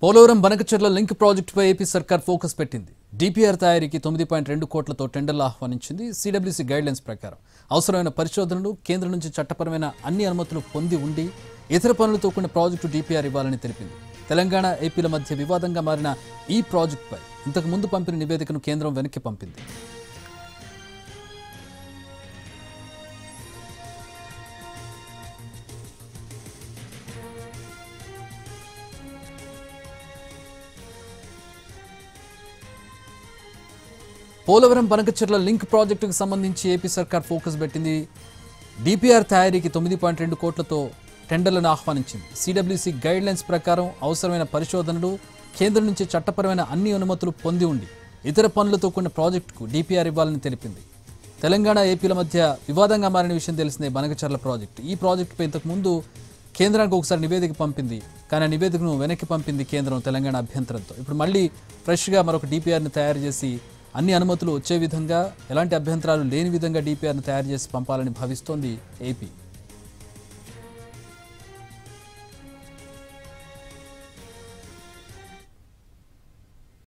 Polavaram Banakacherla link ప్రాజెక్టుపై AP సర్కార్ focus పెట్టింది. డిపిఆర్ తయారీకి 9.2 కోట్లతో టెండర్లు ఆహ్వానించింది. సిడబ్ల్యూసీ గైడ్లైన్స్ ప్రకారం అవసరమైన పరిశోధనలు, కేంద్రం నుంచి చట్టపరమైన అన్ని అనుమతులు పొంది ఉండి ఇతర పనులతో కూడిన ప్రాజెక్టు డిపిఆర్ ఇవ్వాలని తెలిపింది. తెలంగాణ, ఏపీల మధ్య వివాదంగా మారిన ఈ ప్రాజెక్టుపై ఇంతకు ముందు పంపిన నివేదికను కేంద్రం వెనక్కి పంపింది. పోలవరం బనకచెర్ల లింక్ ప్రాజెక్టుకు సంబంధించి ఏపీ సర్కార్ ఫోకస్ పెట్టింది. డిపిఆర్ తయారీకి 9.2 కోట్లతో టెండర్లను ఆహ్వానించింది. సిడబ్ల్యూసీ గైడ్లైన్స్ ప్రకారం అవసరమైన పరిశోధనలు, కేంద్రం నుంచి చట్టపరమైన అన్ని అనుమతులు పొంది ఉండి ఇతర పనులతో కూడిన ప్రాజెక్టుకు డిపిఆర్ ఇవ్వాలని తెలిపింది. తెలంగాణ, ఏపీల మధ్య వివాదంగా మారిన విషయం తెలిసిందే బనకచెర్ల ప్రాజెక్టు. ఈ ప్రాజెక్టుపై ఇంతకుముందు కేంద్రానికి ఒకసారి నివేదిక పంపింది. కానీ ఆ నివేదికను వెనక్కి పంపింది కేంద్రం తెలంగాణ అభ్యంతరంతో. ఇప్పుడు మళ్ళీ ఫ్రెష్గా మరొక డిపిఆర్ని తయారు చేసి అన్ని అనుమతులు వచ్చే విధంగా, ఎలాంటి అభ్యంతరాలు లేని విధంగా డిపిఆర్ను తయారు చేసి పంపాలని భావిస్తోంది ఏపీ.